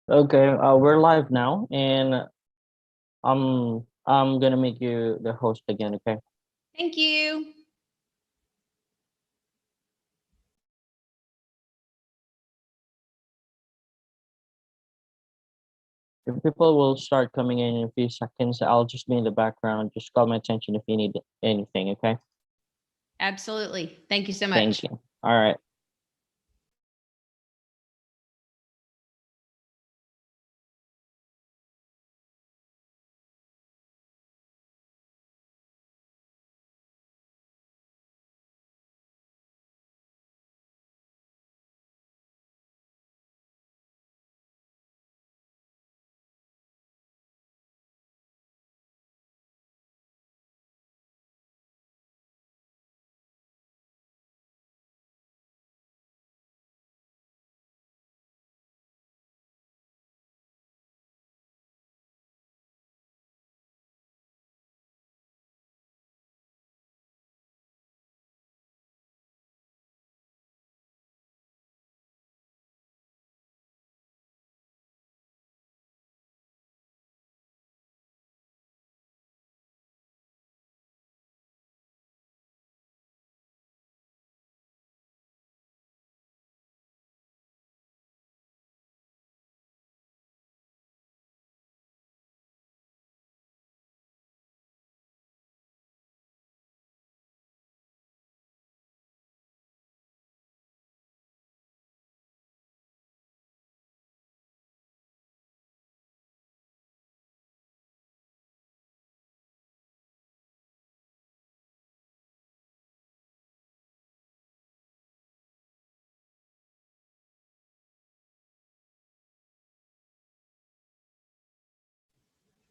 Okay, we're live now, and I'm gonna make you the host again. Okay. Thank you. If people will start coming in a few seconds, I'll just be in the background. Just call my attention if you need anything. Okay. Absolutely. Thank you so Thank much. you. All right.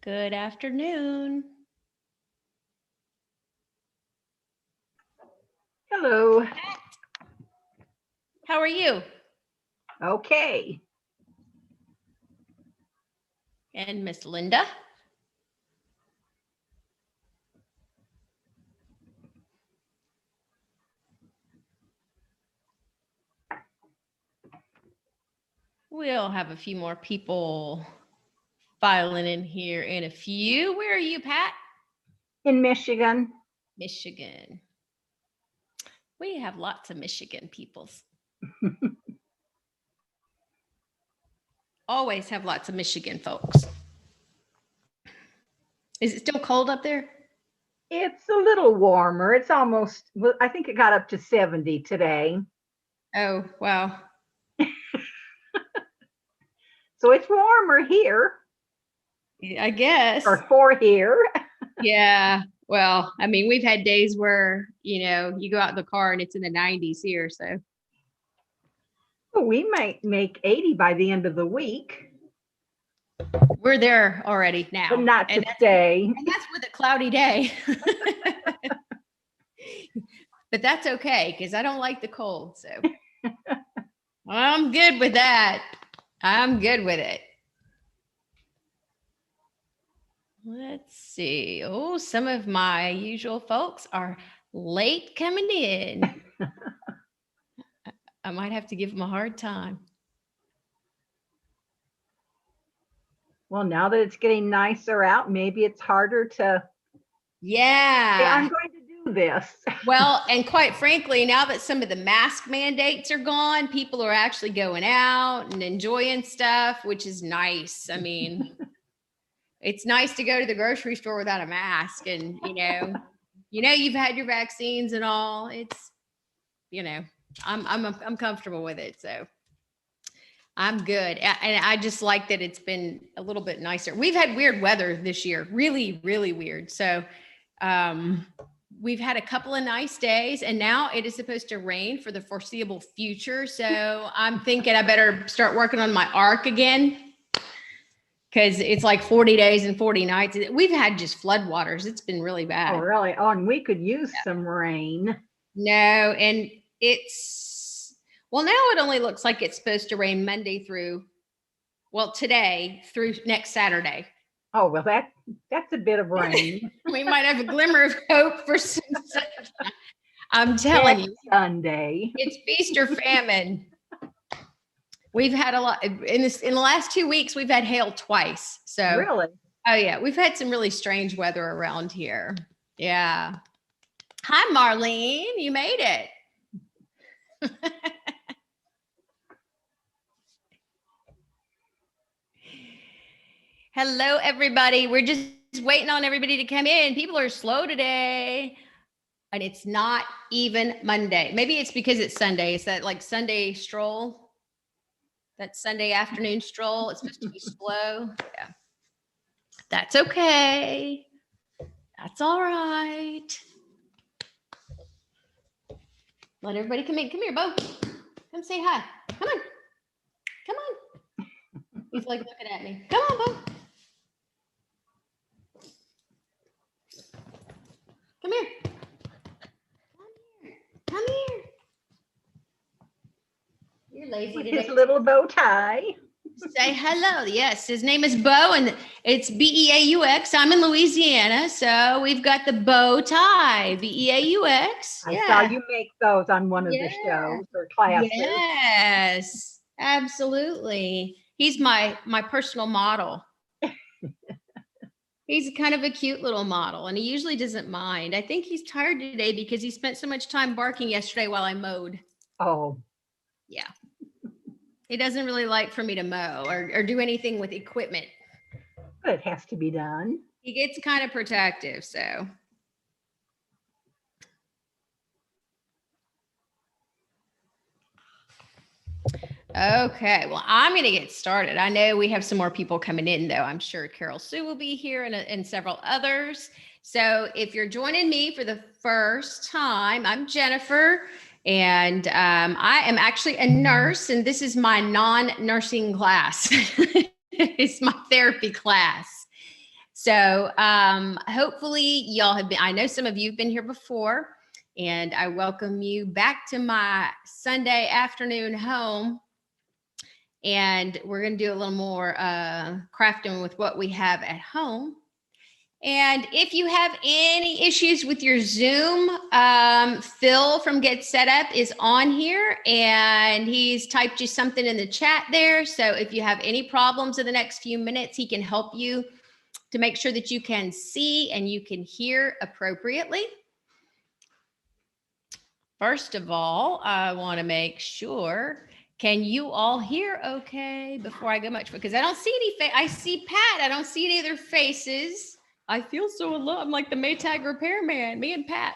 Good afternoon. Hello. How are you? Okay. And Miss Linda? We'll have a few more people filing in here in a few. Where are you, Pat? In Michigan. Michigan. We have lots of Michigan peoples. Always have lots of Michigan folks. Is it still cold up there? It's a little warmer. It's almost, well, I think it got up to 70 today. Oh, wow. So it's warmer here I guess. or for here. Yeah. Well, I mean, we've had days where, you go out in the car and it's in the 90s here. So We might make 80 by the end of the week, we're there already now. but not today. And that's with a cloudy day. But that's okay because I don't like the cold. So I'm good with that. I'm good with it. Let's see. Oh, some of my usual folks are late coming in. I might have to give them a hard time. Well, now that it's getting nicer out, maybe it's harder to. Yeah. I'm going to do this. Well, and quite frankly, now that some of the mask mandates are gone, people are actually going out and enjoying stuff, which is nice. I mean, it's nice to go to the grocery store without a mask and, you've had your vaccines and all. It's, I'm comfortable with it. So I'm good. And I just like that it's been a little bit nicer. We've had weird weather this year, really, really weird. So, we've had a couple of nice days and now it is supposed to rain for the foreseeable future. So I'm thinking I better start working on my ark again because it's like 40 days and 40 nights. We've had just floodwaters. It's been really bad. Oh, really? Oh, and we could use some rain. No, and well, now it only looks like it's supposed to rain today through next Saturday. Oh, well, that's a bit of rain. We might have a glimmer of hope for some sunshine. I'm telling you. Sunday. It's feast or famine. We've had a lot in the last 2 weeks. We've had hail twice. So, Really? oh yeah, we've had some really strange weather around here. Yeah. Hi, Marlene. You made it. Hello, everybody. We're just waiting on everybody to come in. People are slow today. And it's not even Monday. Maybe it's because it's Sunday. It's that like Sunday stroll, that Sunday afternoon stroll. It's supposed to be slow. Yeah. That's okay. That's all right. Let everybody come in. Come here, Bo. Come say hi. Come on. Come on. He's like looking at me. Come on, Bo. Come here. Come here. You're lazy With today. his little bow tie. Say hello. Yes, his name is Bo, and it's Beaux. I'm in Louisiana, so we've got the bow tie. Beaux. I saw you make those on one of the Yeah. shows or classes. Yes, absolutely. He's my personal model. He's kind of a cute little model, and he usually doesn't mind. I think he's tired today because he spent so much time barking yesterday while I mowed. Oh, Yeah. He doesn't really like for me to mow or do anything with equipment. but it has to be done. He gets kind of protective, so. Okay, well, I'm going to get started. I know we have some more people coming in, though. I'm sure Carol Sue will be here and several others. So if you're joining me for the first time, I'm Jennifer, and I am actually a nurse, and this is my non-nursing class. It's my therapy class. So hopefully y'all have been, I know some of you have been here before, and I welcome you back to my Sunday afternoon home. And we're going to do a little more crafting with what we have at home. And if you have any issues with your Zoom, Phil from Get Set Up is on here, and he's typed you something in the chat there. So if you have any problems in the next few minutes, he can help you to make sure that you can see and you can hear appropriately. First of all, I want to make sure, can you all hear okay before I go much? Because I don't see any, I see Pat, I don't see any of their faces. I feel so alone. I'm like the Maytag repairman, me and Pat.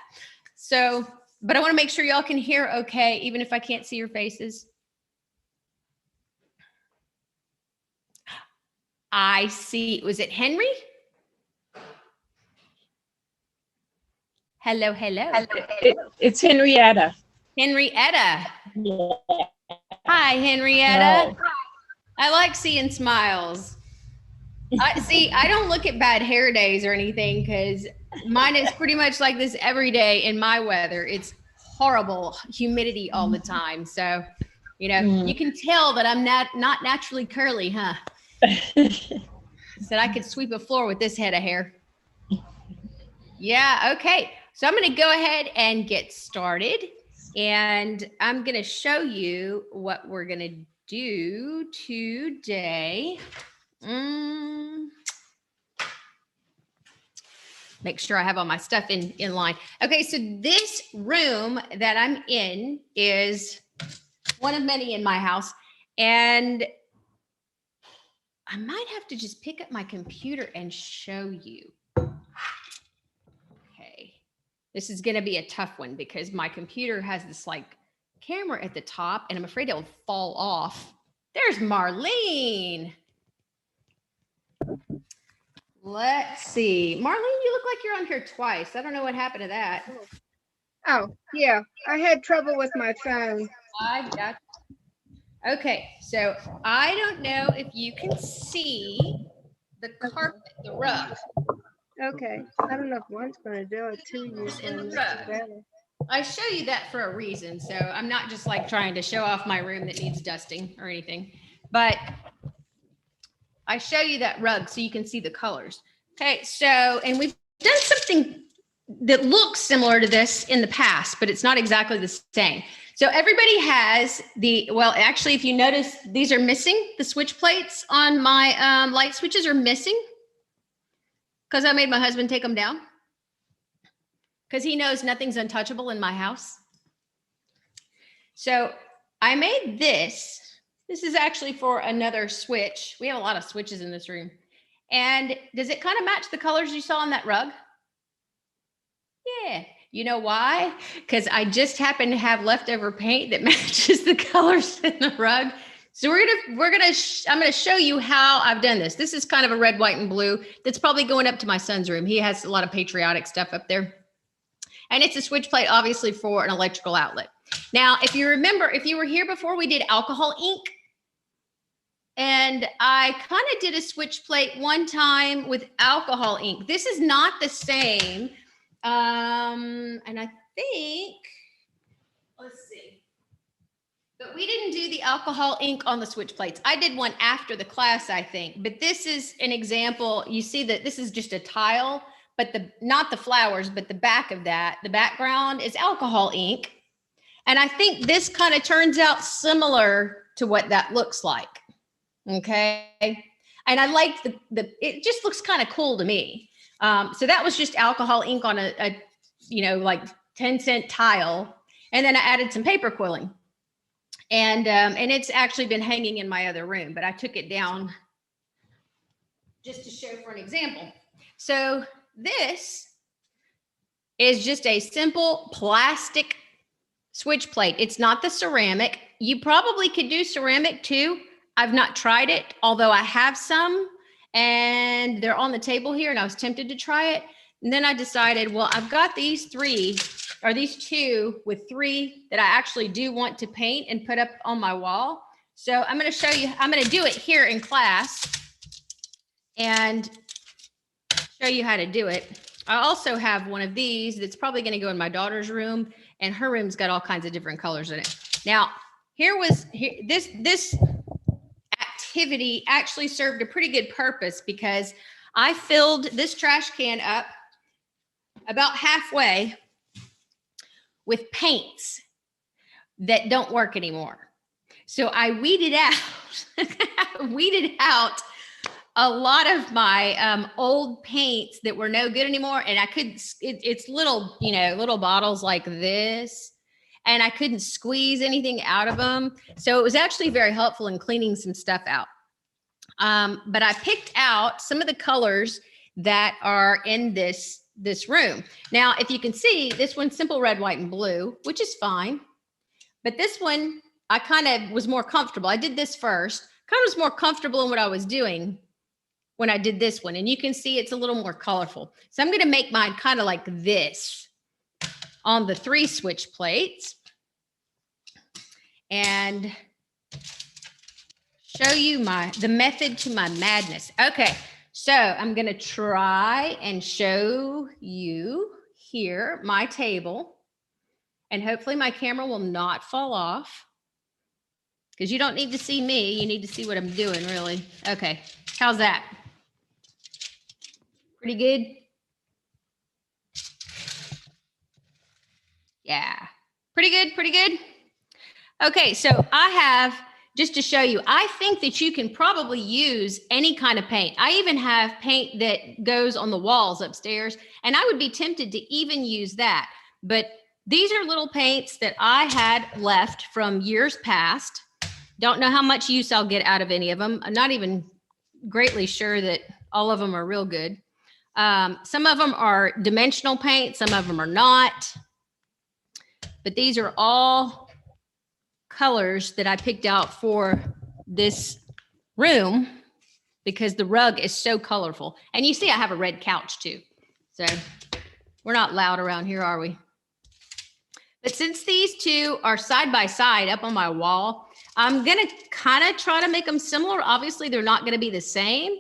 So, but I want to make sure y'all can hear okay, even if I can't see your faces. I see, was it Henry? Hello, hello. It's Henrietta. Henrietta. Yeah. Hi, Henrietta. I like seeing smiles. I don't look at bad hair days or anything because mine is pretty much like this every day in my weather. It's horrible humidity all the time. So, you know, you can tell that I'm not naturally curly, huh? Said I could sweep a floor with this head of hair. Yeah, okay. So I'm going to go ahead and get started, and I'm going to show you what we're going to do today. Make sure I have all my stuff in line. Okay, so this room that I'm in is one of many in my house, and I might have to just pick up my computer and show you. Okay, this is going to be a tough one because my computer has this like camera at the top, and I'm afraid it'll fall off. There's Marlene. Let's see. Marlene, you look like you're on here twice. I don't know what happened to that. Oh, yeah. I had trouble with my phone. I got. Okay, so I don't know if you can see the carpet, the rug. Okay. I don't know if one's going to do it too. In the Usually rug. better. I show you that for a reason. So I'm not just like trying to show off my room that needs dusting or anything, but I show you that rug so you can see the colors. Okay, so, and we've done something that looks similar to this in the past, but it's not exactly the same. So everybody has well, actually, if you notice, these are missing. The switch plates on my light switches are missing because I made my husband take them down because he knows nothing's untouchable in my house. So I made this. This is actually for another switch. We have a lot of switches in this room. And does it kind of match the colors you saw on that rug? Yeah. You know why? Because I just happen to have leftover paint that matches the colors in the rug. So I'm gonna show you how I've done this. This is kind of a red, white, and blue. That's probably going up to my son's room. He has a lot of patriotic stuff up there. And it's a switch plate, obviously, for an electrical outlet. Now, if you remember, if you were here before, we did alcohol ink. And I kind of did a switch plate one time with alcohol ink. This is not the same. And I think, let's see. But we didn't do the alcohol ink on the switch plates. I did one after the class, I think. But this is an example. You see that this is just a tile, but not the flowers, but the back of that, the background is alcohol ink. And I think this kind of turns out similar to what that looks like. Okay. And I like it just looks kind of cool to me. So that was just alcohol ink on a like 10-cent tile. And then I added some paper quilling. And it's actually been hanging in my other room, but I took it down just to show for an example. So this is just a simple plastic switch plate. It's not the ceramic. You probably could do ceramic too. I've not tried it, although I have some and they're on the table here and I was tempted to try it. And then I decided, well, I've got these two with 3 that I actually do want to paint and put up on my wall. So I'm going to show you, I'm going to do it here in class and show you how to do it. I also have one of these that's probably going to go in my daughter's room, and her room's got all kinds of different colors in it. Now, this activity actually served a pretty good purpose because I filled this trash can up about halfway with paints that don't work anymore. So I weeded out a lot of my old paints that were no good anymore. And I couldn't, it's little, little bottles like this, and I couldn't squeeze anything out of them. So it was actually very helpful in cleaning some stuff out. But I picked out some of the colors that are in this room. Now, if you can see, this one's simple red, white, and blue, which is fine. But this one, I kind of was more comfortable. I did this first, kind of was more comfortable in what I was doing when I did this one. And you can see it's a little more colorful. So I'm going to make mine kind of like this on the 3 switch plates and show you the method to my madness. Okay, so I'm going to try and show you here my table, and hopefully my camera will not fall off because you don't need to see me. You need to see what I'm doing, really. Okay, how's that? Pretty good? Yeah, pretty good, pretty good. Okay, so I have, just to show you, I think that you can probably use any kind of paint. I even have paint that goes on the walls upstairs, and I would be tempted to even use that. But these are little paints that I had left from years past. Don't know how much use I'll get out of any of them. I'm not even greatly sure that all of them are real good. Some of them are dimensional paint, some of them are not. But these are all colors that I picked out for this room because the rug is so colorful. And you see I have a red couch too. So we're not loud around here, are we? But since these two are side by side up on my wall, I'm going to kind of try to make them similar. Obviously, they're not going to be the same.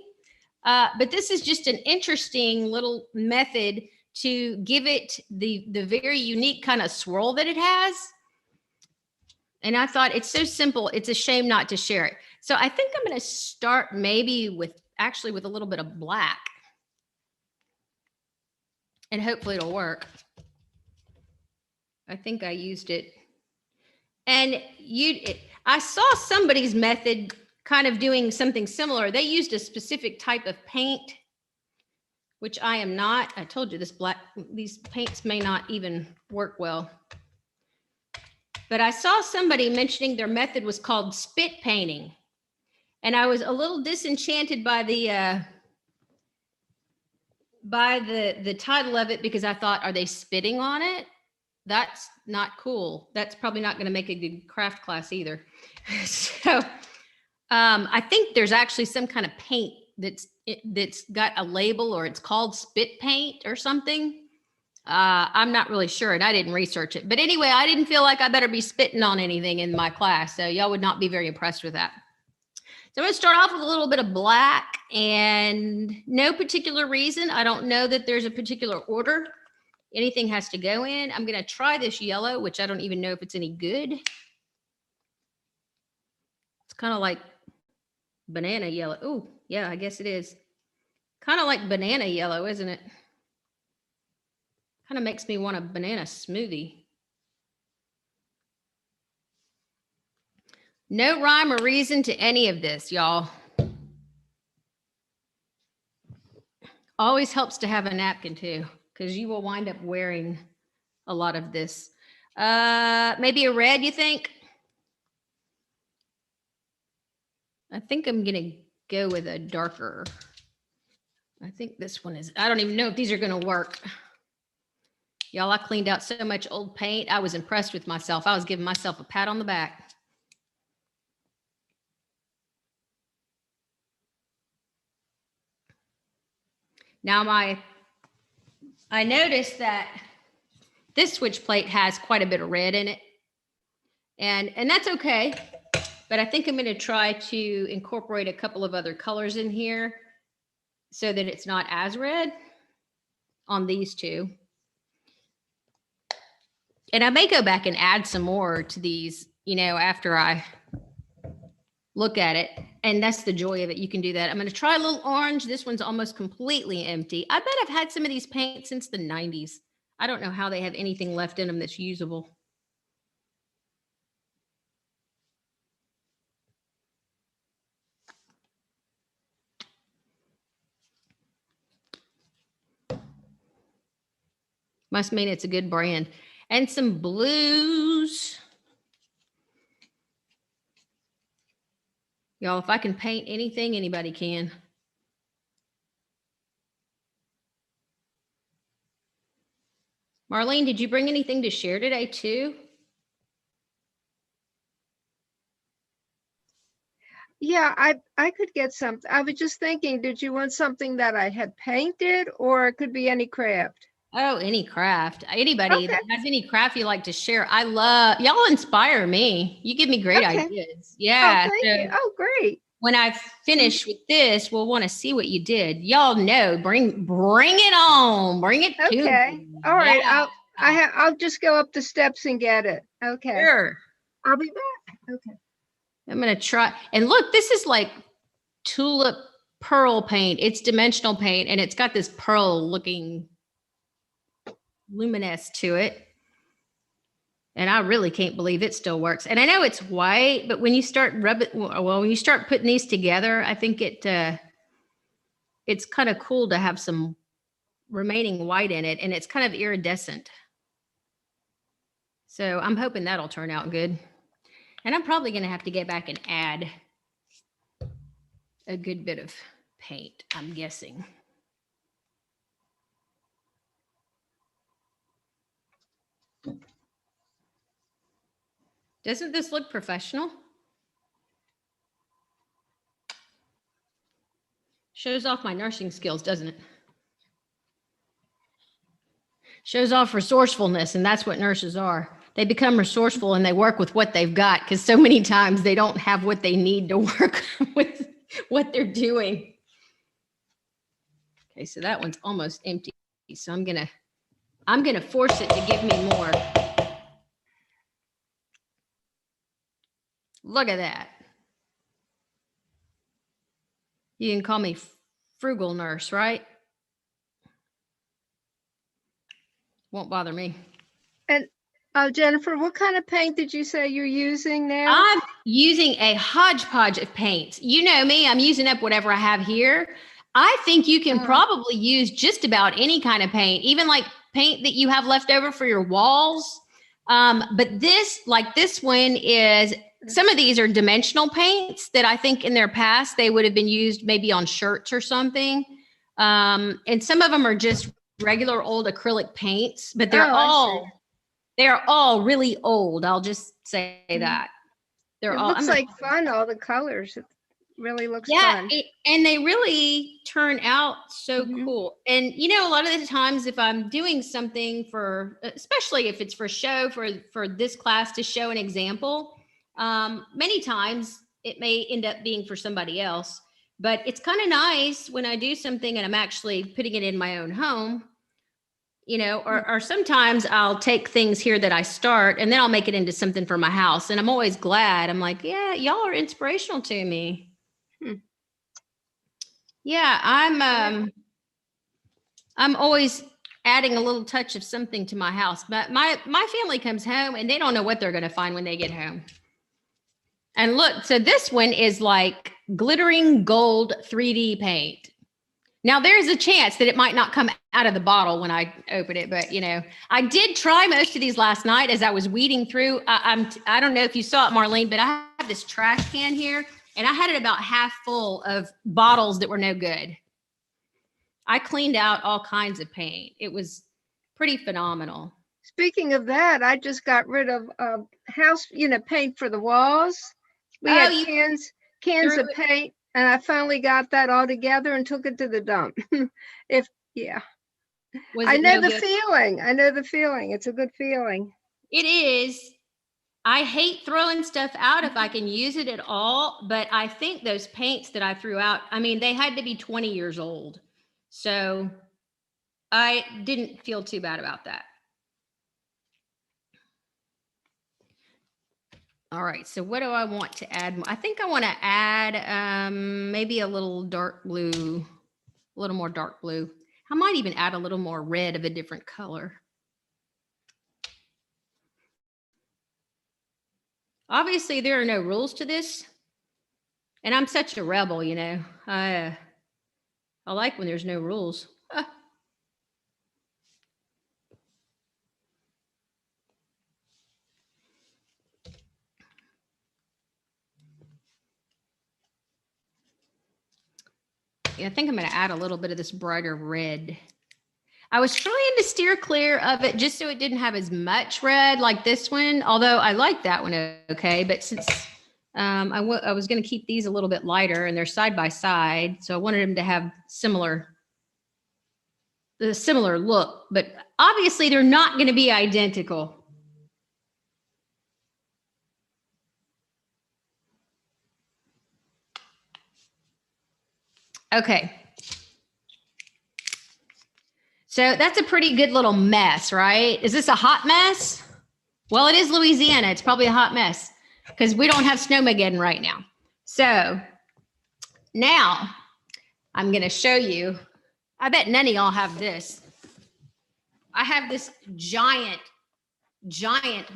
But this is just an interesting little method to give it the very unique kind of swirl that it has. And I thought it's so simple, it's a shame not to share it. So I think I'm going to start maybe with a little bit of black. And hopefully it'll work. I think I used it And I saw somebody's method kind of doing something similar. They used a specific type of paint, which I am not. I told you these paints may not even work well. But I saw somebody mentioning their method was called spit painting. And I was a little disenchanted by the title of it, because I thought, are they spitting on it? That's not cool. That's probably not going to make a good craft class either. So I think there's actually some kind of paint that's got a label, or it's called spit paint or something. I'm not really sure, and I didn't research it. But anyway, I didn't feel like I better be spitting on anything in my class. So y'all would not be very impressed with that. So I'm going to start off with a little bit of black, and no particular reason. I don't know that there's a particular order anything has to go in. I'm going to try this yellow, which I don't even know if it's any good. It's kind of like banana yellow. Oh, yeah, I guess it is. Kind of like banana yellow, isn't it? Kind of makes me want a banana smoothie. No rhyme or reason to any of this, y'all. Always helps to have a napkin too, because you will wind up wearing a lot of this. Maybe a red, you think? I think I'm gonna go with a darker. I think this one is, I don't even know if these are gonna work. Y'all, I cleaned out so much old paint. I was impressed with myself. I was giving myself a pat on the back. Now I noticed that this switch plate has quite a bit of red in it, and that's okay, but I think I'm going to try to incorporate a couple of other colors in here so that it's not as red on these two. And I may go back and add some more to these, you know, after I look at it. And that's the joy of it. You can do that. I'm going to try a little orange. This one's almost completely empty. I bet I've had some of these paints since the 90s. I don't know how they have anything left in them that's usable. Must mean it's a good brand. And some blues. Y'all, if I can paint anything, anybody can. Marlene, did you bring anything to share today too? Yeah, I could get something. I was just thinking, did you want something that I had painted, or it could be any craft? Oh, any craft. Anybody Okay. that has any craft you like to share. I love, y'all inspire me. You give me great Okay. ideas. Yeah. Oh, thank you. Oh, great. When I finish with this, we'll want to see what you did. Y'all know, bring it on. Bring it to Okay. me. All right. Yeah. I'll just go up the steps and get it. Okay. Sure. I'll be back. Okay. I'm going to try. And look, this is like tulip pearl paint. It's dimensional paint, and it's got this pearl looking luminous to it. And I really can't believe it still works. And I know it's white, but when you start when you start putting these together, I think it's kind of cool to have some remaining white in it, and it's kind of iridescent. So I'm hoping that'll turn out good. And I'm probably going to have to get back and add a good bit of paint, I'm guessing. Doesn't this look professional? Shows off my nursing skills, doesn't it? Shows off resourcefulness, and that's what nurses are. They become resourceful and they work with what they've got, because so many times they don't have what they need to work with what they're doing. Okay, so that one's almost empty. So I'm gonna force it to give me more. Look at that. You can call me frugal nurse, right? Won't bother me. And Jennifer, what kind of paint did you say you're using now? I'm using a hodgepodge of paints. You know me, I'm using up whatever I have here. I think you can probably use just about any kind of paint, even like paint that you have left over for your walls. But this one is, some of these are dimensional paints that I think in their past, they would have been used maybe on shirts or something. And some of them are just regular old acrylic paints, but they're all really old. I'll just say that. It looks like fun, all the colors. It really looks fun. And they really turn out so cool. And you know, a lot of the times if I'm doing something for, especially if it's for show, for this class to show an example, many times it may end up being for somebody else, but it's kind of nice when I do something and I'm actually putting it in my own home, you know, or sometimes I'll take things here that I start and then I'll make it into something for my house. And I'm always glad. I'm like, yeah, y'all are inspirational to me. Yeah, I'm always adding a little touch of something to my house. But my family comes home and they don't know what they're going to find when they get home. And look, so this one is like glittering gold 3D paint. Now there's a chance that it might not come out of the bottle when I open it, but you know, I did try most of these last night as I was weeding through. I don't know if you saw it, Marlene, but I have this trash can here and I had it about half full of bottles that were no good. I cleaned out all kinds of paint. It was pretty phenomenal. Speaking of that, I just got rid of house, paint for the walls. We had cans of paint, and I finally got that all together and took it to the dump. I know the feeling. I know the feeling. It's a good feeling. It is. I hate throwing stuff out if I can use it at all, but I think those paints that I threw out, I mean, they had to be 20 years old. So I didn't feel too bad about that. All right, so what do I want to add? I think I want to add maybe a little dark blue, a little more dark blue. I might even add a little more red of a different color. Obviously, there are no rules to this. And I'm such a rebel, you know. I like when there's no rules. Yeah, I think I'm going to add a little bit of this brighter red. I was trying to steer clear of it just so it didn't have as much red like this one, although I like that one okay. But since I was going to keep these a little bit lighter and they're side by side, so I wanted them to have the similar look, but obviously they're not going to be identical. Okay. So that's a pretty good little mess, right? Is this a hot mess? Well, it is Louisiana. It's probably a hot mess because we don't have Snowmageddon right now. So now I'm going to show you. I bet none of y'all have this. I have this giant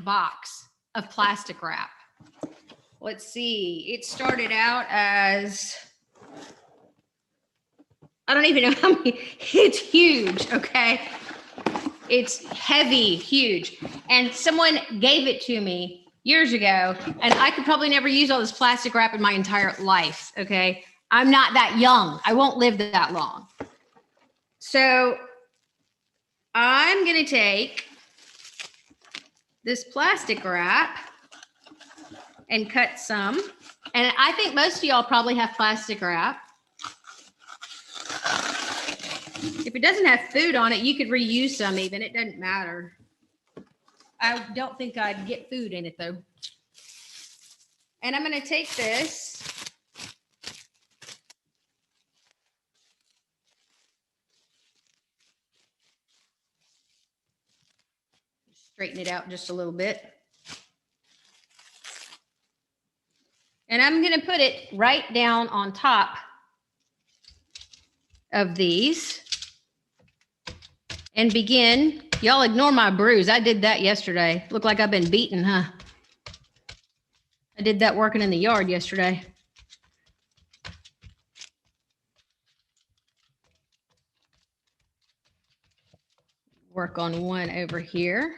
box of plastic wrap. Let's see. It started out as, I don't even know how many. It's huge, okay? It's heavy, huge. And someone gave it to me years ago, and I could probably never use all this plastic wrap in my entire life, okay? I'm not that young. I won't live that long. So I'm going to take this plastic wrap and cut some. And I think most of y'all probably have plastic wrap. If it doesn't have food on it, you could reuse some even. It doesn't matter. I don't think I'd get food in it though. And I'm going to take this. Straighten it out just a little bit. And I'm going to put it right down on top of these and begin Y'all ignore my bruise. I did that yesterday. Look like I've been beaten, huh? I did that working in the yard yesterday. Work on one over here.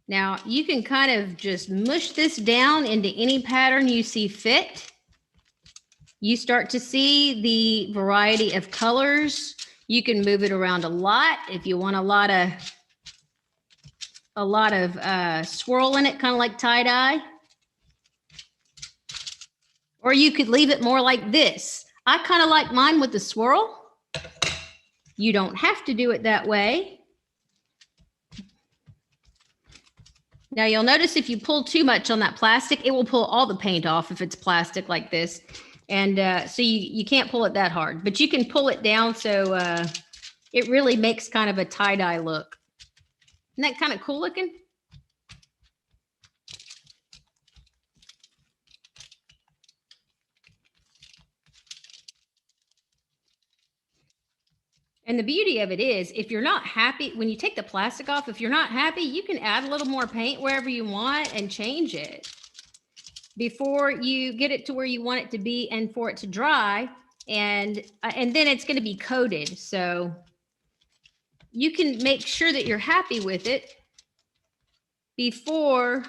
Now you can kind of just mush this down into any pattern you see fit. You start to see the variety of colors. You can move it around a lot if you want a lot of swirl in it, kind of like tie-dye. Or you could leave it more like this. I kind of like mine with the swirl. You don't have to do it that way. Now you'll notice if you pull too much on that plastic, it will pull all the paint off if it's plastic like this. And so you can't pull it that hard, but you can pull it down so it really makes kind of a tie-dye look. Isn't that kind of cool looking? And the beauty of it is, if you're not happy, when you take the plastic off, if you're not happy, you can add a little more paint wherever you want and change it before you get it to where you want it to be and for it to dry. And then it's going to be coated. So you can make sure that you're happy with it before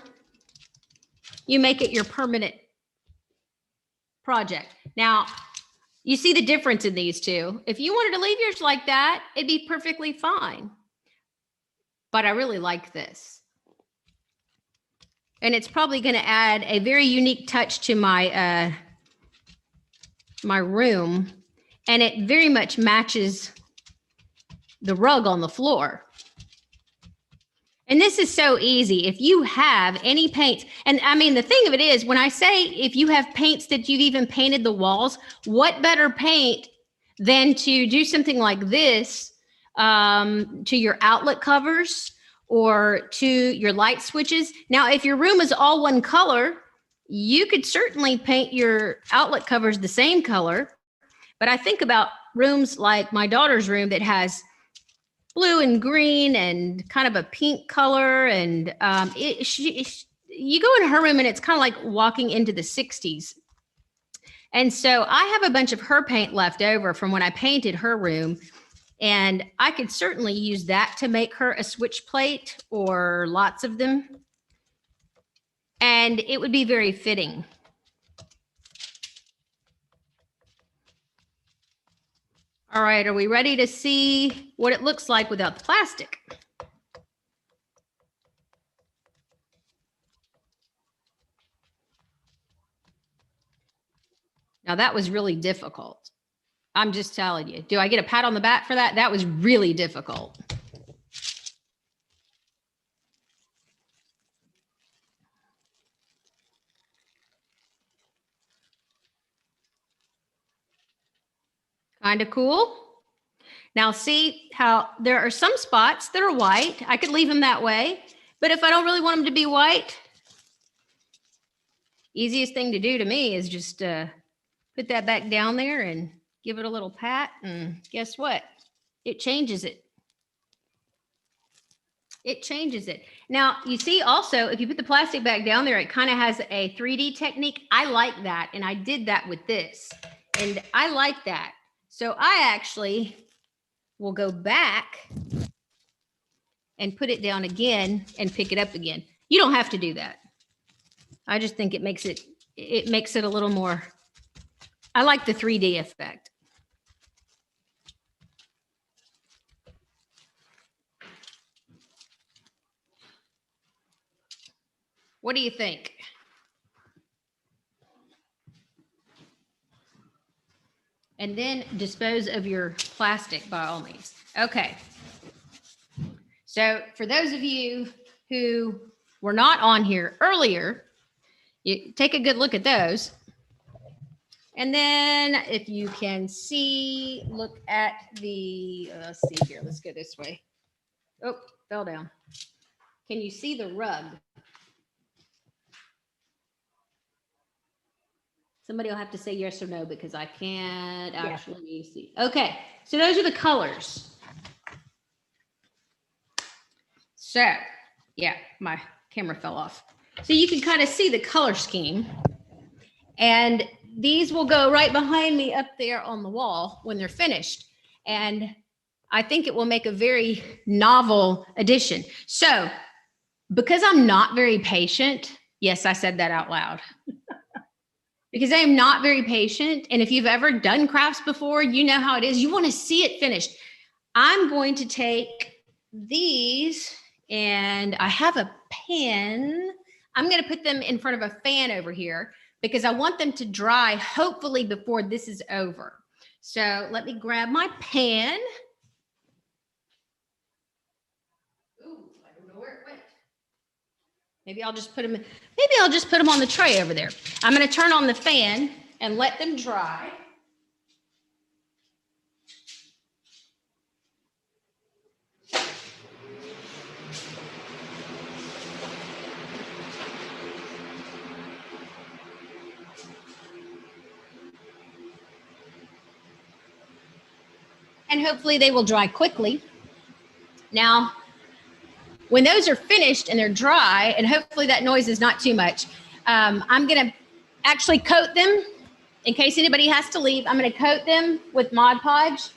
you make it your permanent project. Now, you see the difference in these two. If you wanted to leave yours like that, it'd be perfectly fine. But I really like this. And it's probably going to add a very unique touch to my my room. And it very much matches the rug on the floor. And this is so easy. If you have any paints, and I mean, the thing of it is, when I say if you have paints that you've even painted the walls, what better paint than to do something like this to your outlet covers or to your light switches. Now, if your room is all one color, you could certainly paint your outlet covers the same color. But I think about rooms like my daughter's room that has blue and green and kind of a pink color. And you go in her room and it's kind of like walking into the 60s. And so I have a bunch of her paint left over from when I painted her room. And I could certainly use that to make her a switch plate or lots of them. And it would be very fitting. All right, are we ready to see what it looks like without the plastic? Now that was really difficult. I'm just telling you. Do I get a pat on the back for that? That was really difficult. Kind of cool. Now see how there are some spots that are white. I could leave them that way, but if I don't really want them to be white, easiest thing to do to me is just put that back down there and give it a little pat, and guess what? It changes it. It changes it. Now, you see also, if you put the plastic back down there, it kind of has a 3D technique. I like that, and I did that with this, and I like that. So I actually will go back and put it down again and pick it up again. You don't have to do that. I just think it makes it a little more, I like the 3D effect. What do you think? And then dispose of your plastic by all means. Okay. So for those of you who were not on here earlier, you take a good look at those. And then if you can see, look at the, let's see here, let's go this way. Oh, fell down. Can you see the rug? Somebody will have to say yes or no because I can't actually see. Okay, so those are the colors. So, yeah, my camera fell off. So you can kind of see the color scheme. And these will go right behind me up there on the wall when they're finished. And I think it will make a very novel addition. So, because I'm not very patient, yes, I said that out loud. Because I am not very patient. And if you've ever done crafts before, you know how it is. You want to see it finished. I'm going to take these, and I have a pen. I'm going to put them in front of a fan over here because I want them to dry, hopefully before this is over. So let me grab my pen. Ooh, I don't know where it went. Maybe I'll just put them on the tray over there. I'm going to turn on the fan and let them dry. And hopefully they will dry quickly. Now, when those are finished and they're dry, and hopefully that noise is not too much, I'm going to actually coat them in case anybody has to leave. I'm going to coat them with Mod Podge.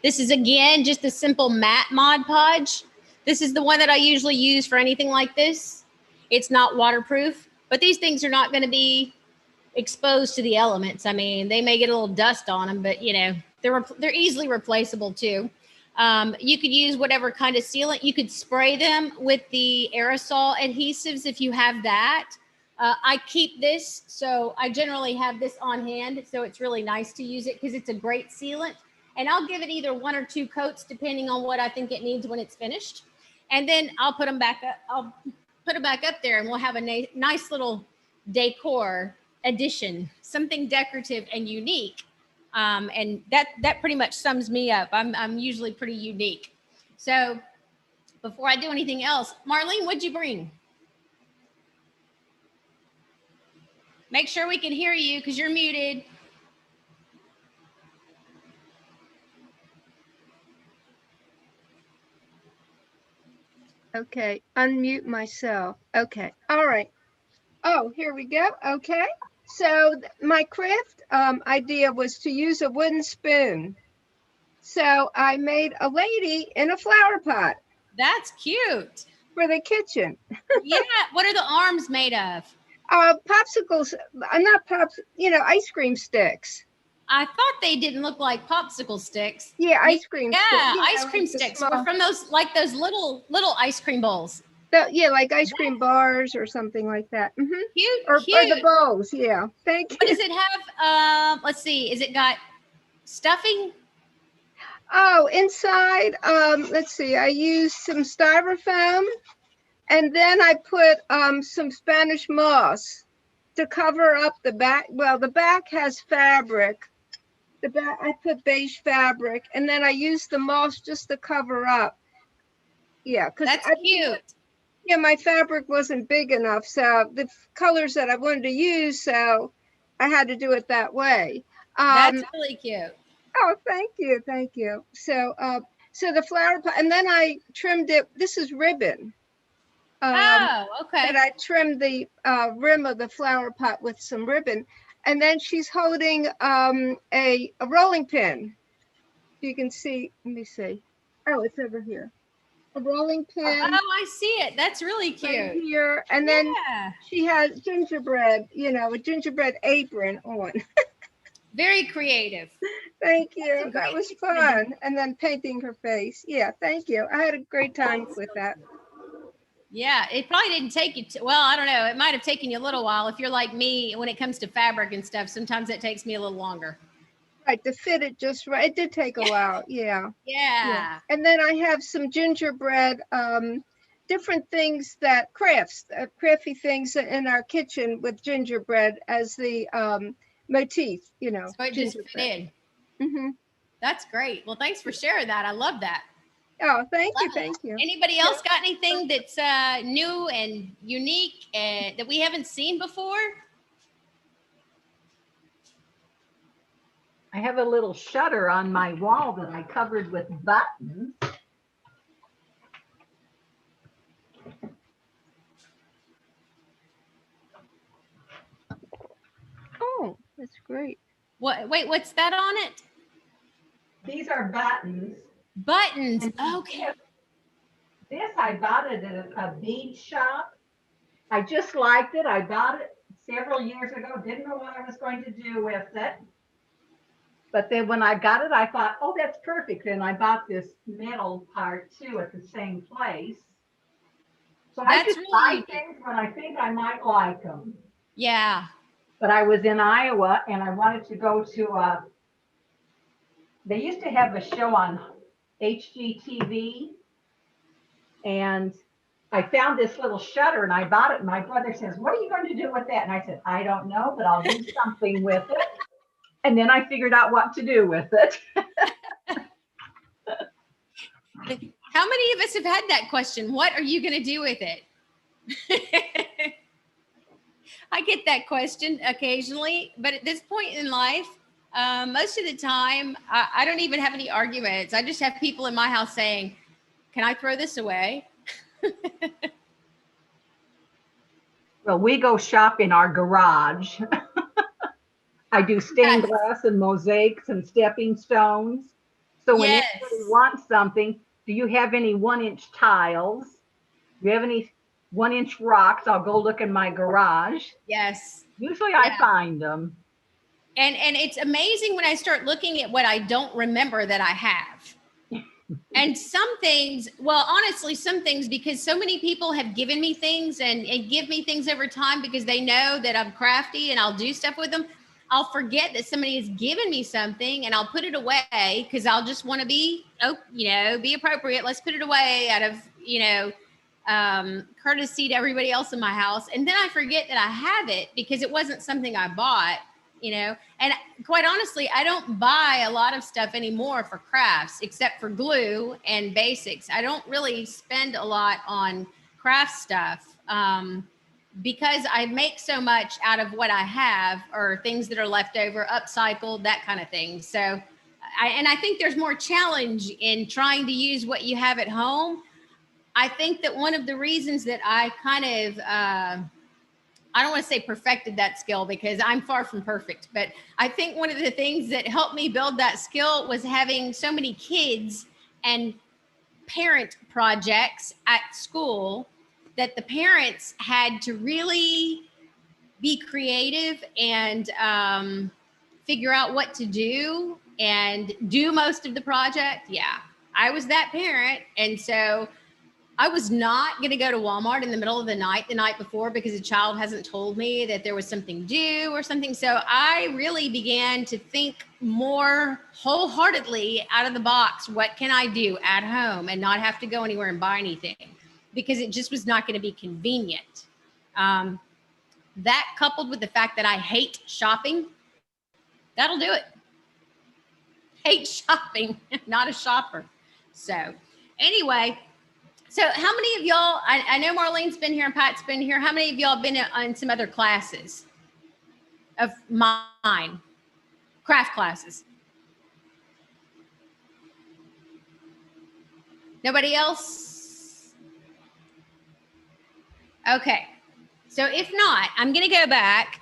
This is, again, just a simple matte Mod Podge. This is the one that I usually use for anything like this. It's not waterproof, but these things are not going to be exposed to the elements. I mean, they may get a little dust on them, but, you know, they're easily replaceable too. You could use whatever kind of sealant. You could spray them with the aerosol adhesives if you have that. I keep this, so I generally have this on hand, so it's really nice to use it because it's a great sealant. And I'll give it either 1 or 2 coats depending on what I think it needs when it's finished. And then I'll put them back up. I'll put them back up there, and we'll have a nice little decor addition, something decorative and unique. And that pretty much sums me up. I'm usually pretty unique. So before I do anything else, Marlene, what'd you bring? Make sure we can hear you because you're muted. Okay, unmute myself. Okay, all right. Oh, here we go. Okay, so my craft idea was to use a wooden spoon. So I made a lady in a flower pot. That's cute. For the kitchen. Yeah, what are the arms made of? Popsicles, not pops, ice cream sticks. I thought they didn't look like popsicle sticks. Yeah, ice cream sticks. Yeah, ice cream sticks. We're from those little ice cream bowls. Yeah, like ice cream bars or something like that. Mm-hmm. Cute, or cute. the bowls, yeah. Thank you. What does it have? Let's see. Is it got stuffing? Oh, inside, let's see. I used some styrofoam, and then I put some Spanish moss to cover up the back. Well, the back has fabric. The back, I put beige fabric, and then I used the moss just to cover up. Yeah, because that's cute. Yeah, my fabric wasn't big enough, so the colors that I wanted to use, so I had to do it that way. That's really cute. Oh, thank you. So, so the flower pot, and then I trimmed it. This is ribbon. Oh, okay. And I trimmed the rim of the flower pot with some ribbon, and then she's holding a rolling pin. You can see. Let me see. Oh, it's over here. A rolling pin. Oh, I see it. That's really cute. Right here, and then she has gingerbread. A gingerbread apron on. Very creative. Thank you. That was fun. And then painting her face. Yeah, thank you. I had a great time with that. Yeah, it probably didn't take you well, I don't know. It might have taken you a little while. If you're like me, when it comes to fabric and stuff, sometimes it takes me a little longer. Right, to fit it just right. It did take a while. Yeah. Yeah. And then I have some gingerbread, different things crafty things in our kitchen with gingerbread as the motif, So it just fit in. Mm-hmm. That's great. Well, thanks for sharing that. I love that. Oh, thank you. Anybody else got anything that's new and unique and that we haven't seen before? I have a little shutter on my wall that I covered with buttons. great. Wait, what's that on it? These are buttons. Buttons. And Okay. This, I bought it at a bead shop. I just liked it. I bought it several years ago. Didn't know what I was going to do with it. But then when I got it, I thought, oh, that's perfect. And I bought this metal part too at the same place. So I That's just really buy unique. things when I think I might like them. Yeah. But I was in Iowa and I wanted to go to they used to have a show on HGTV, and I found this little shutter and I bought it. And my brother says, what are you going to do with that? And I said, I don't know, but I'll do something with it. And then I figured out what to do with it. How many of us have had that question? What are you going to do with it? I get that question occasionally, but at this point in life, most of the time, I don't even have any arguments. I just have people in my house saying, can I throw this away? Well, we go shop in our garage. I do stained Yes. glass and mosaics and stepping stones. So when Yes. anybody wants something, do you have any 1-inch tiles? Do you have any 1-inch rocks? I'll go look in my garage. Yes. Usually I Yeah. find them. And it's amazing when I start looking at what I don't remember that I have. And some things, well, honestly, some things, because so many people have given me things and give me things over time because they know that I'm crafty and I'll do stuff with them. I'll forget that somebody has given me something and I'll put it away because I'll just want to be, be appropriate. Let's put it away out of, courtesy to everybody else in my house. And then I forget that I have it because it wasn't something I bought. And quite honestly, I don't buy a lot of stuff anymore for crafts, except for glue and basics. I don't really spend a lot on craft stuff because I make so much out of what I have or things that are left over, upcycled, that kind of thing. So, I think there's more challenge in trying to use what you have at home. I think that one of the reasons that I kind of, I don't want to say perfected that skill because I'm far from perfect, but I think one of the things that helped me build that skill was having so many kids and parent projects at school that the parents had to really be creative and figure out what to do and do most of the project. Yeah, I was that parent. And so I was not going to go to Walmart in the middle of the night before because a child hasn't told me that there was something due or something. So I really began to think more wholeheartedly out of the box. What can I do at home and not have to go anywhere and buy anything? Because it just was not going to be convenient. That coupled with the fact that I hate shopping, that'll do it. Hate shopping, not a shopper. So anyway, so how many of y'all, I know Marlene's been here and Pat's been here. How many of y'all been on some other classes of mine, craft classes? Nobody else? Okay. So if not, I'm going to go back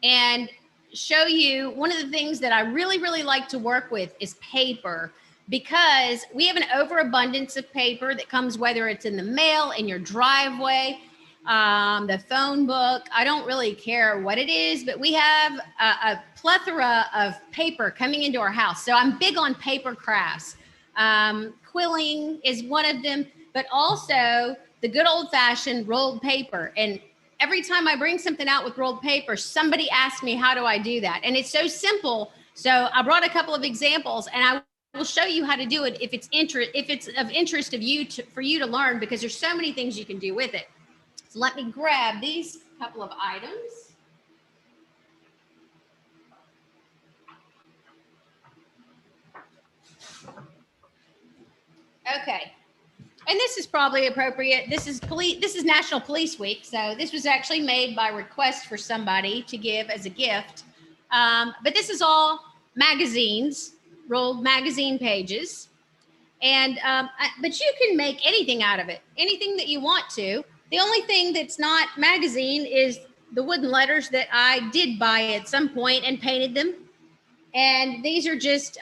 and show you one of the things that I really, really like to work with is paper. Because we have an overabundance of paper that comes, whether it's in the mail, in your driveway, the phone book. I don't really care what it is, but we have a plethora of paper coming into our house. So I'm big on paper crafts. Quilling is one of them, but also the good old fashioned rolled paper. And every time I bring something out with rolled paper, somebody asks me, how do I do that? And it's so simple. So I brought a couple of examples and I will show you how to do it if it's of interest for you to learn, because there's so many things you can do with it. So let me grab these couple of items. Okay. And this is probably appropriate. This is National Police Week. So this was actually made by request for somebody to give as a gift. But this is all magazines, rolled magazine pages. And, but you can make anything out of it, anything that you want to. The only thing that's not magazine is the wooden letters that I did buy at some point and painted them. And these are just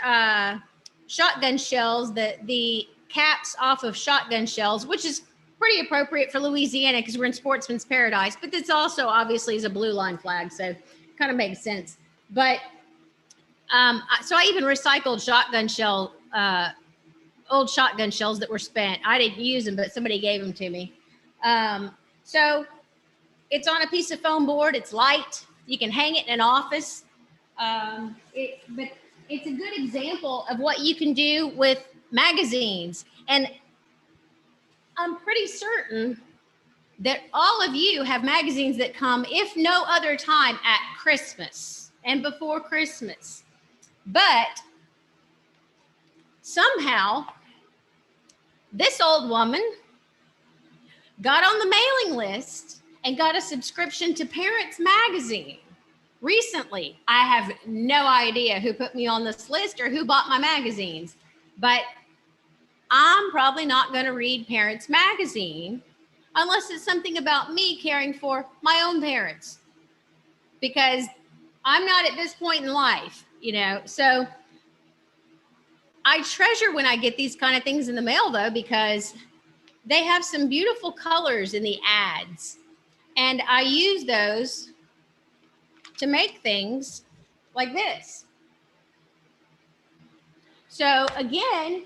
shotgun shells, the caps off of shotgun shells, which is pretty appropriate for Louisiana because we're in Sportsman's Paradise. But this also obviously is a blue line flag, so kind of makes sense. But so I even recycled old shotgun shells that were spent. I didn't use them, but somebody gave them to me. So it's on a piece of foam board. It's light. You can hang it in an office. But it's a good example of what you can do with magazines. And I'm pretty certain that all of you have magazines that come, if no other time, at Christmas and before Christmas. But somehow, this old woman got on the mailing list and got a subscription to Parents Magazine recently. I have no idea who put me on this list or who bought my magazines, but I'm probably not going to read Parents Magazine unless it's something about me caring for my own parents, because I'm not at this point in life, you know. So I treasure when I get these kind of things in the mail, though, because they have some beautiful colors in the ads, and I use those to make things like this. So again,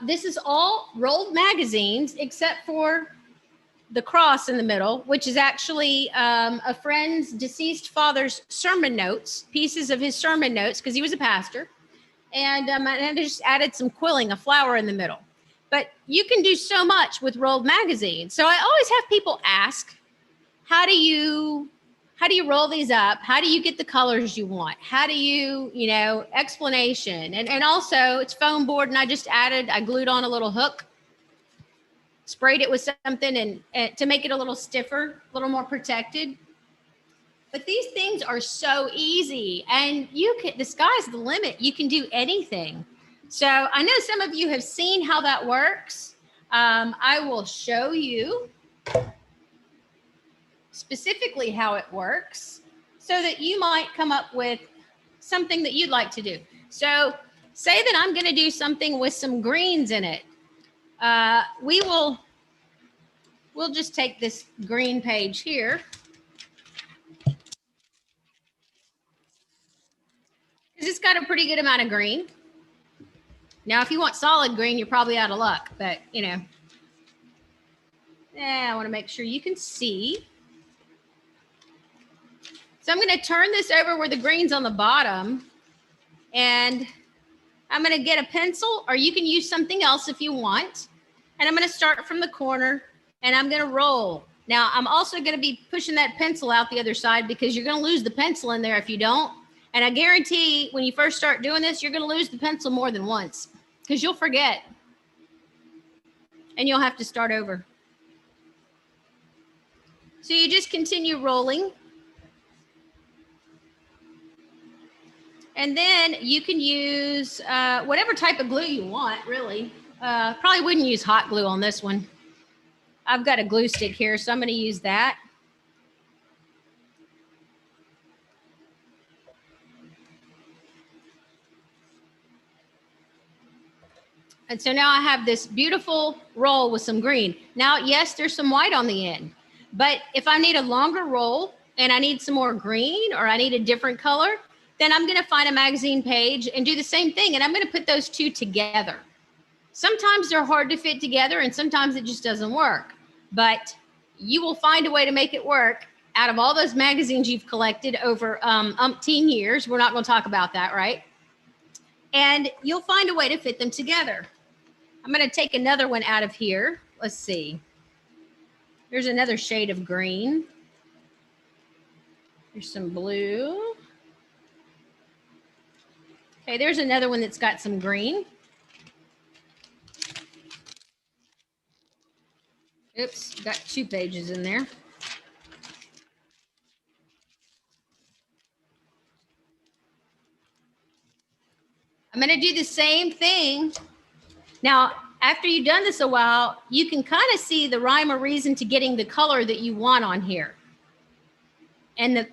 this is all rolled magazines except for the cross in the middle, which is actually a friend's deceased father's sermon notes, pieces of his sermon notes, because he was a pastor. And I just added some quilling, a flower in the middle. But you can do so much with rolled magazines. So I always have people ask, how do you roll these up? How do you get the colors you want? How do you, explanation. And also it's foam board, and I glued on a little hook, sprayed it with something and to make it a little stiffer, a little more protected. But these things are so easy, and the sky's the limit. You can do anything. So I know some of you have seen how that works. I will show you specifically how it works so that you might come up with something that you'd like to do. So say that I'm going to do something with some greens in it. We'll just take this green page here. Because it's got a pretty good amount of green. Now, if you want solid green, you're probably out of luck, but I want to make sure you can see. So I'm going to turn this over where the green's on the bottom, and I'm going to get a pencil, or you can use something else if you want. And I'm going to start from the corner, and I'm going to roll. Now, I'm also going to be pushing that pencil out the other side, because you're going to lose the pencil in there if you don't. And I guarantee when you first start doing this, you're going to lose the pencil more than once, because you'll forget and you'll have to start over. So you just continue rolling. And then you can use whatever type of glue you want, really. Probably wouldn't use hot glue on this one. I've got a glue stick here, so I'm going to use that. And so now I have this beautiful roll with some green. Now, yes, there's some white on the end, but if I need a longer roll and I need some more green, or I need a different color, then I'm going to find a magazine page and do the same thing. And I'm going to put those two together. Sometimes they're hard to fit together, and sometimes it just doesn't work, but you will find a way to make it work out of all those magazines you've collected over umpteen years. We're not going to talk about that, right? And you'll find a way to fit them together. I'm going to take another one out of here. Let's see. There's another shade of green. There's some blue. Okay, there's another one that's got some green. Oops, got 2 pages in there. I'm going to do the same thing. Now, after you've done this a while, you can kind of see the rhyme or reason to getting the color that you want on here. and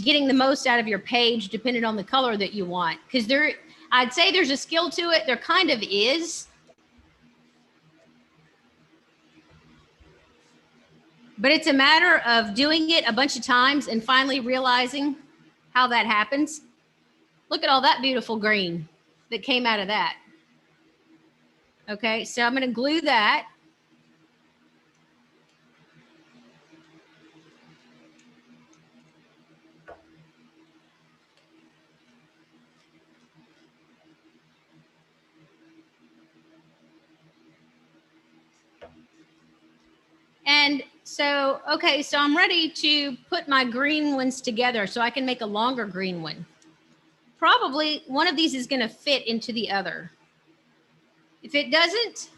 getting the most out of your page depending on the color that you want. Because I'd say there's a skill to it. There kind of is. But it's a matter of doing it a bunch of times and finally realizing how that happens. Look at all that beautiful green that came out of that. Okay, so I'm going to glue that. And so, okay, so I'm ready to put my green ones together so I can make a longer green one. Probably one of these is going to fit into the other. If it doesn't,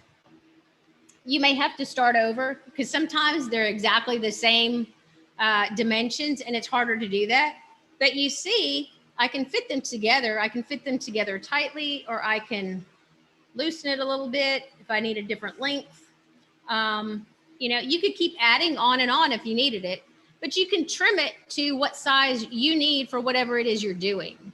you may have to start over because sometimes they're exactly the same dimensions and it's harder to do that. But you see, I can fit them together. I can fit them together tightly, or I can loosen it a little bit if I need a different length. You know, you could keep adding on and on if you needed it, but you can trim it to what size you need for whatever it is you're doing.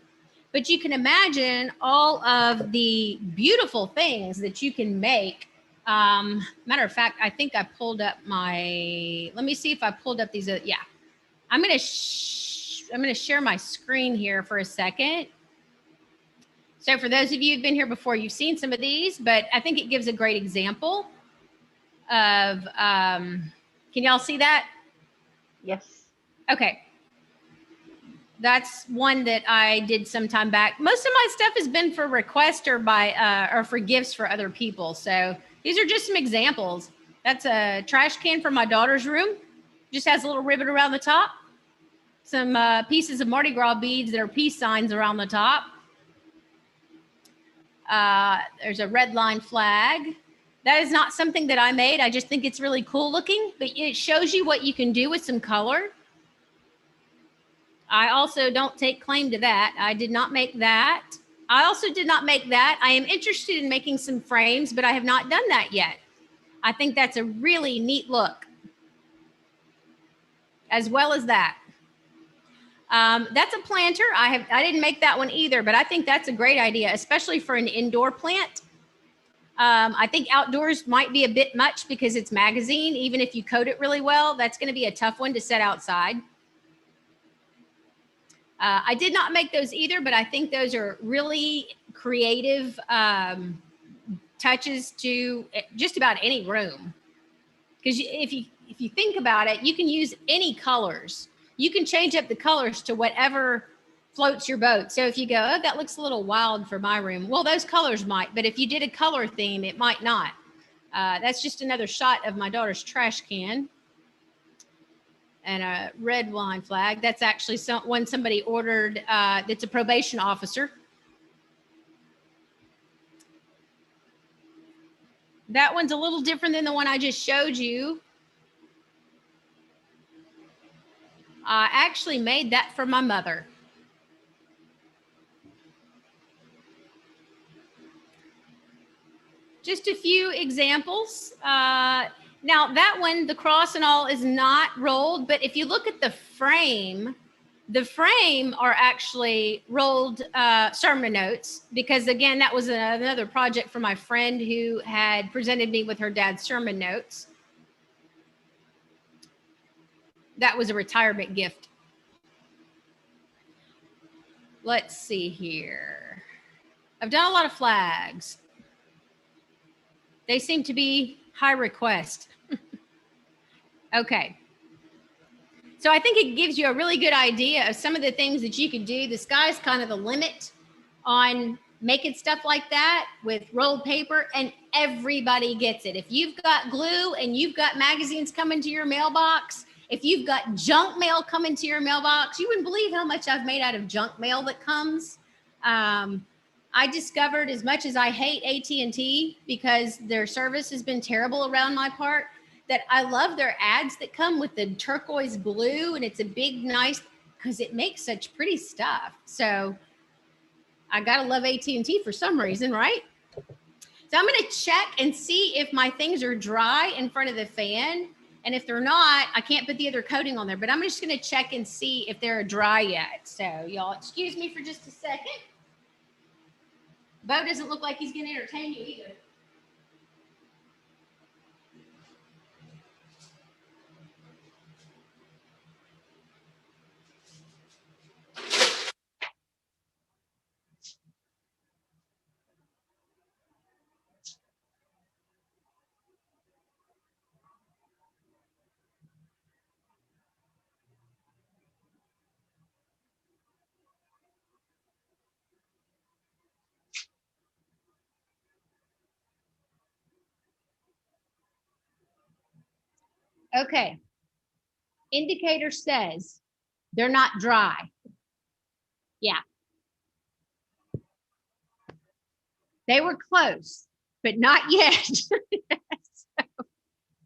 But you can imagine all of the beautiful things that you can make. Matter of fact, I think I pulled up my, let me see if I pulled up these. Yeah, I'm going to share my screen here for a second. So for those of you who've been here before, you've seen some of these, but I think it gives a great example of, can y'all see that? Yes. Okay. That's one that I did some time back. Most of my stuff has been for request or or for gifts for other people. So these are just some examples. That's a trash can for my daughter's room. Just has a little ribbon around the top. Some pieces of Mardi Gras beads that are peace signs around the top. There's a red line flag. That is not something that I made. I just think it's really cool looking, but it shows you what you can do with some color. I also don't take claim to that. I did not make that. I also did not make that. I am interested in making some frames, but I have not done that yet. I think that's a really neat look, as well as that. That's a planter. I didn't make that one either, but I think that's a great idea, especially for an indoor plant. I think outdoors might be a bit much because it's magazine. Even if you coat it really well, that's going to be a tough one to set outside. I did not make those either, but I think those are really creative touches to just about any room. Because if you think about it, you can use any colors. You can change up the colors to whatever floats your boat. So if you go, oh, that looks a little wild for my room. Well, those colors might, but if you did a color theme, it might not. That's just another shot of my daughter's trash can. And a red line flag. That's actually one somebody ordered. That's a probation officer. That one's a little different than the one I just showed you. I actually made that for my mother. Just a few examples. Now that one, the cross and all is not rolled, but if you look at the frame are actually rolled sermon notes, because again, that was another project for my friend who had presented me with her dad's sermon notes. That was a retirement gift. Let's see here. I've done a lot of flags. They seem to be high request. Okay. So I think it gives you a really good idea of some of the things that you could do. The sky's kind of the limit on making stuff like that with rolled paper, and everybody gets it. If you've got glue and you've got magazines coming to your mailbox, if you've got junk mail coming to your mailbox, you wouldn't believe how much I've made out of junk mail that comes. I discovered, as much as I hate AT&T because their service has been terrible around my part, that I love their ads that come with the turquoise blue, and it's a big, nice, because it makes such pretty stuff. So I gotta love AT&T for some reason, right? So I'm gonna check and see if my things are dry in front of the fan. And if they're not, I can't put the other coating on there, but I'm just going to check and see if they're dry yet. So y'all excuse me for just a second. Bo doesn't look like he's going to entertain you either. Okay. Indicator says they're not dry. Yeah. They were close, but not yet. So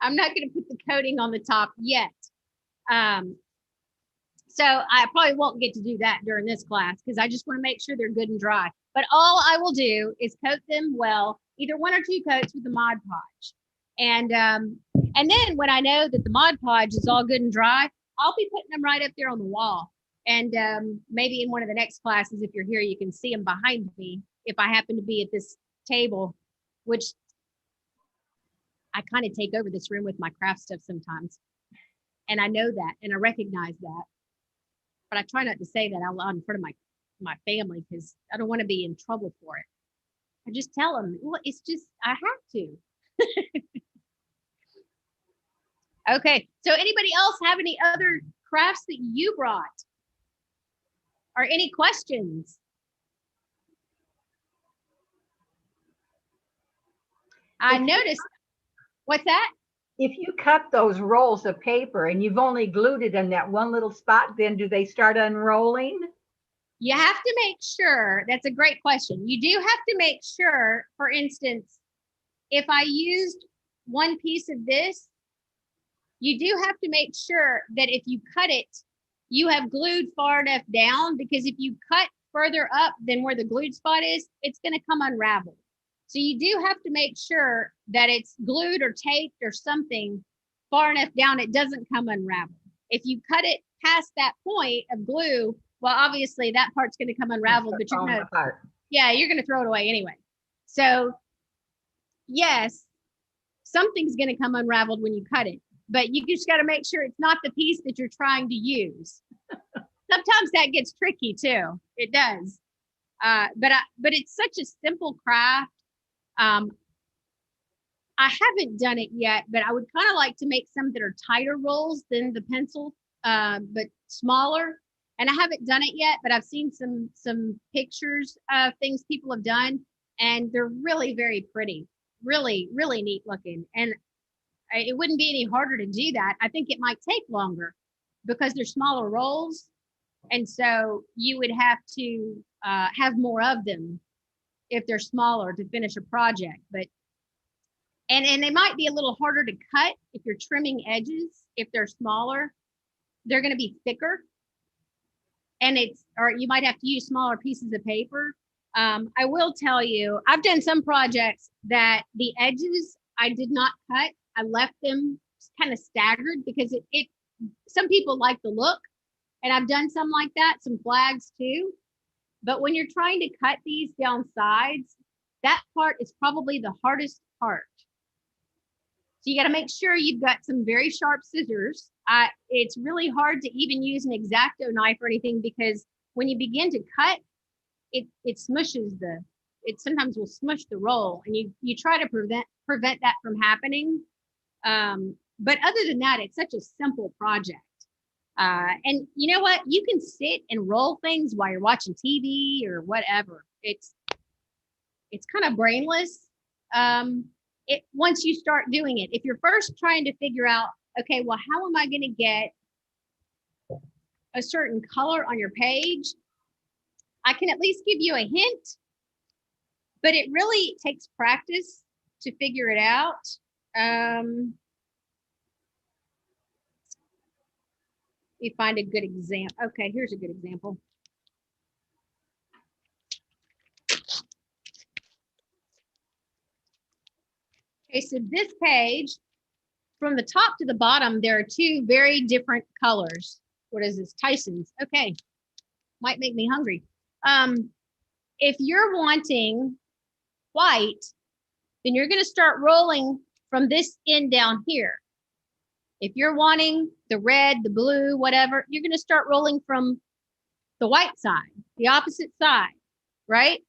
I'm not going to put the coating on the top yet. So I probably won't get to do that during this class because I just want to make sure they're good and dry. But all I will do is coat them well, either 1 or 2 coats with the Mod Podge. And then when I know that the Mod Podge is all good and dry, I'll be putting them right up there on the wall. And maybe in one of the next classes, if you're here, you can see them behind me if I happen to be at this table, which I kind of take over this room with my craft stuff sometimes. And I know that, and I recognize that. But I try not to say that out loud in front of my family because I don't want to be in trouble for it. I just tell them, well, it's just, I have to. Okay, so anybody else have any other crafts that you brought? Or any questions? I noticed, what's that? If you cut those rolls of paper and you've only glued it in that one little spot, then do they start unrolling? You have to make sure, that's a great question. You do have to make sure, for instance, if I used one piece of this, you do have to make sure that if you cut it, you have glued far enough down, because if you cut further up than where the glued spot is, it's going to come unraveled. So you do have to make sure that it's glued or taped or something far enough down it doesn't come unraveled. If you cut it past that point of glue, well, obviously that part's going to come unraveled, but you're going to, yeah, you're going to throw it away anyway. So yes, something's going to come unraveled when you cut it, but you just got to make sure it's not the piece that you're trying to use. Sometimes that gets tricky too. It does. But it's such a simple craft. I haven't done it yet, but I would kind of like to make some that are tighter rolls than the pencil, but smaller. And I haven't done it yet, but I've seen some pictures of things people have done, and they're really very pretty, really, really neat looking. And it wouldn't be any harder to do that. I think it might take longer because they're smaller rolls. And so you would have to have more of them if they're smaller to finish a project. But and they might be a little harder to cut if you're trimming edges. If they're smaller, they're going to be thicker. And or you might have to use smaller pieces of paper. I will tell you, I've done some projects that the edges I did not cut. I left them kind of staggered because some people like the look. And I've done some like that, some flags too. But when you're trying to cut these down sides, that part is probably the hardest part. So you got to make sure you've got some very sharp scissors. It's really hard to even use an X-Acto knife or anything, because when you begin to cut, it smushes it sometimes will smush the roll, and you try to prevent that from happening. But other than that, it's such a simple project. And you know what? You can sit and roll things while you're watching TV or whatever. It's kind of brainless. Once you start doing it, if you're first trying to figure out, okay, well, how am I going to get a certain color on your page? I can at least give you a hint, but it really takes practice to figure it out. You find a good example. Okay, here's a good example. Okay, so this page from the top to the bottom, there are two very different colors. What is this? Tyson's. Okay. Might make me hungry. If you're wanting white, then you're going to start rolling from this end down here. If you're wanting the red, the blue, whatever, you're going to start rolling from the white side, the opposite side, right?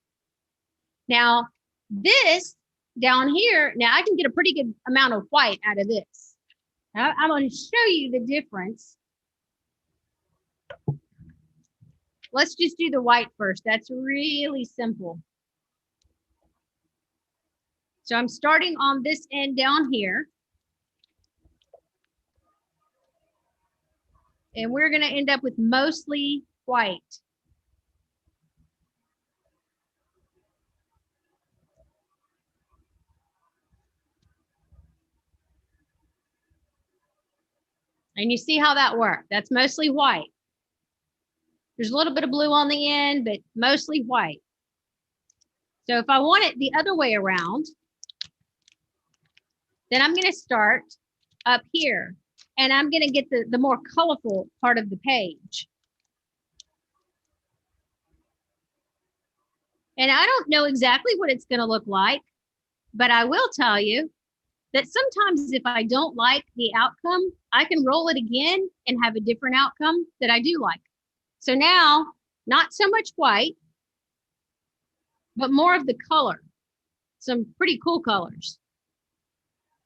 Now, this down here, now I can get a pretty good amount of white out of this. Now, I'm going to show you the difference. Let's just do the white first. That's really simple. So I'm starting on this end down here. And we're going to end up with mostly white. And you see how that worked. That's mostly white. There's a little bit of blue on the end, but mostly white. So if I want it the other way around, then I'm going to start up here. And I'm going to get the more colorful part of the page. And I don't know exactly what it's going to look like, but I will tell you that sometimes if I don't like the outcome, I can roll it again and have a different outcome that I do like. So now, not so much white, but more of the color. Some pretty cool colors,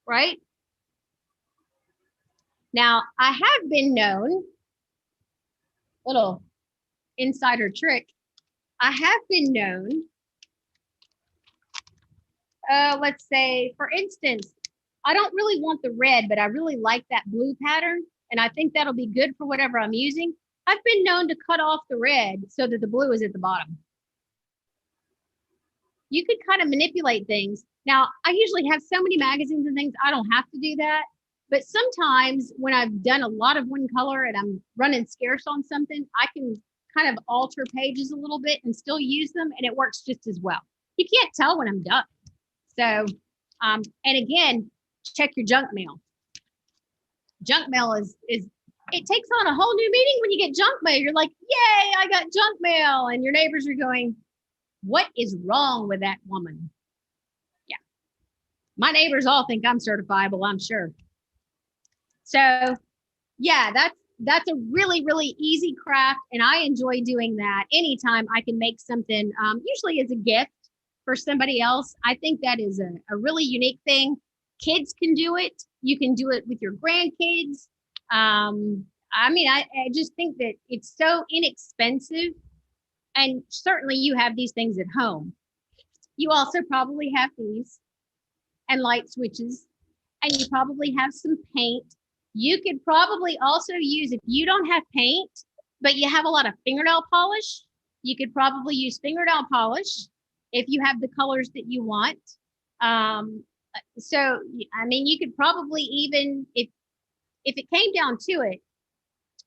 right? Now, I have been known, little insider trick, I have been known, let's say, for instance, I don't really want the red, but I really like that blue pattern, and I think that'll be good for whatever I'm using. I've been known to cut off the red so that the blue is at the bottom. You could kind of manipulate things. Now, I usually have so many magazines and things, I don't have to do that. But sometimes when I've done a lot of one color and I'm running scarce on something, I can kind of alter pages a little bit and still use them, and it works just as well. You can't tell when I'm done. So, and again, check your junk mail. Junk mail is it takes on a whole new meaning when you get junk mail. You're like, yay, I got junk mail. And your neighbors are going, what is wrong with that woman? Yeah. My neighbors all think I'm certifiable, I'm sure. So yeah, that's a really, really easy craft. And I enjoy doing that anytime I can make something, usually as a gift for somebody else. I think that is a really unique thing. Kids can do it. You can do it with your grandkids. I mean, I just think that it's so inexpensive. And certainly you have these things at home. You also probably have these and light switches, and you probably have some paint. You could probably also use, if you don't have paint, but you have a lot of fingernail polish, you could probably use fingernail polish if you have the colors that you want. So, I mean, you could probably even, if it came down to it,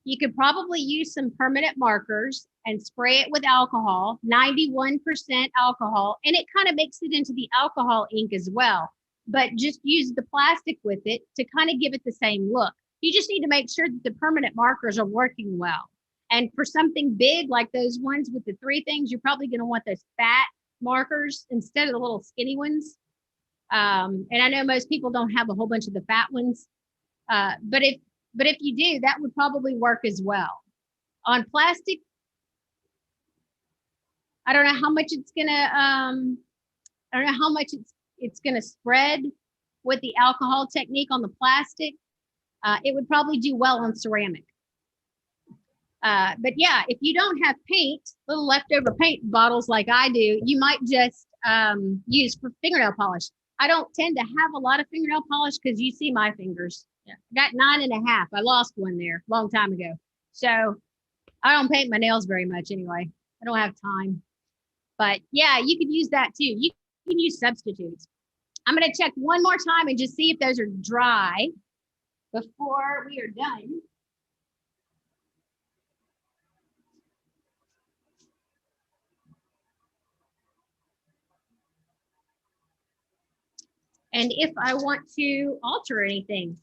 you could probably use some permanent markers and spray it with alcohol, 91% alcohol, and it kind of makes it into the alcohol ink as well. But just use the plastic with it to kind of give it the same look. You just need to make sure that the permanent markers are working well. And for something big like those ones with the 3 things, you're probably going to want those fat markers instead of the little skinny ones. And I know most people don't have a whole bunch of the fat ones, but if you do, that would probably work as well. On plastic, I don't know how much it's gonna, I don't know how much it's gonna spread with the alcohol technique on the plastic. It would probably do well on ceramic. But yeah, if you don't have paint, little leftover paint bottles like I do, you might just use for fingernail polish. I don't tend to have a lot of fingernail polish because you see my fingers. Yeah. I got 9.5. I lost one there a long time ago. So I don't paint my nails very much anyway. I don't have time. But yeah, you could use that too. You can use substitutes. I'm going to check one more time and just see if those are dry before we are done. And if I want to alter anything,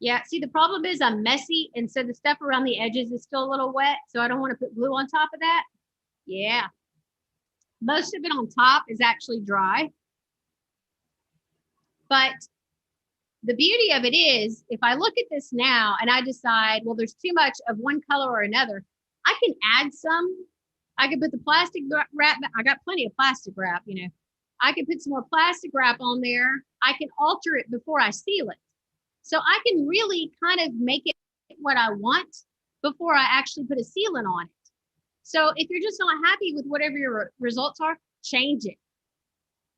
Yeah, see, the problem is I'm messy, and so the stuff around the edges is still a little wet, so I don't want to put glue on top of that. Yeah. Most of it on top is actually dry. But the beauty of it is, if I look at this now and I decide, well, there's too much of one color or another, I can add some. I can put the plastic wrap, I got plenty of plastic wrap, you know. I can put some more plastic wrap on there. I can alter it before I seal it. So I can really kind of make it what I want before I actually put a sealant on it. So if you're just not happy with whatever your results are, change it.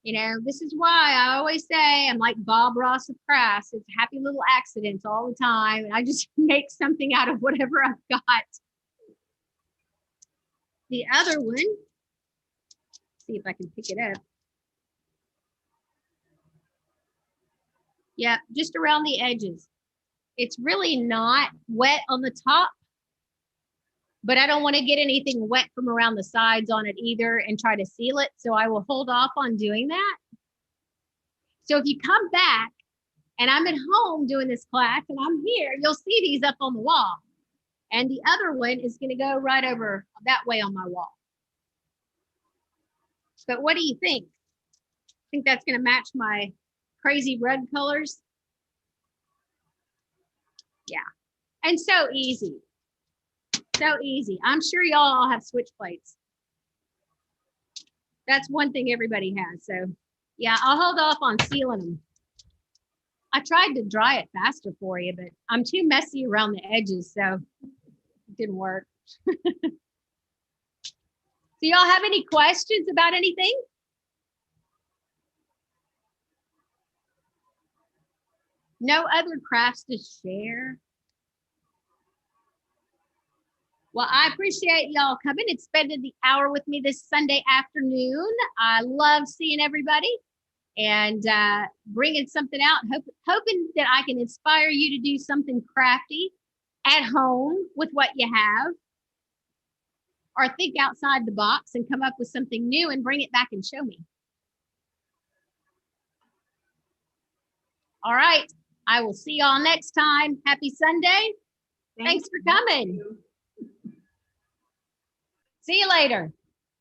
You know, this is why I always say I'm like Bob Ross of crafts. It's happy little accidents all the time. And I just make something out of whatever I've got. The other one, see if I can pick it up. Yeah, just around the edges. It's really not wet on the top, but I don't want to get anything wet from around the sides on it either and try to seal it. So I will hold off on doing that. So if you come back and I'm at home doing this class and I'm here, you'll see these up on the wall. And the other one is going to go right over that way on my wall. But what do you think? Think that's going to match my crazy red colors? Yeah. And so easy. So easy. I'm sure y'all all have switch plates. That's one thing everybody has. So yeah, I'll hold off on sealing them. I tried to dry it faster for you, but I'm too messy around the edges, so it didn't work. So y'all have any questions about anything? No other crafts to share? Well, I appreciate y'all coming and spending the hour with me this Sunday afternoon. I love seeing everybody and bringing something out, hoping that I can inspire you to do something crafty at home with what you have, or think outside the box and come up with something new and bring it back and show me. All right, I will see y'all next time. Happy Sunday. Thanks for coming. See you later.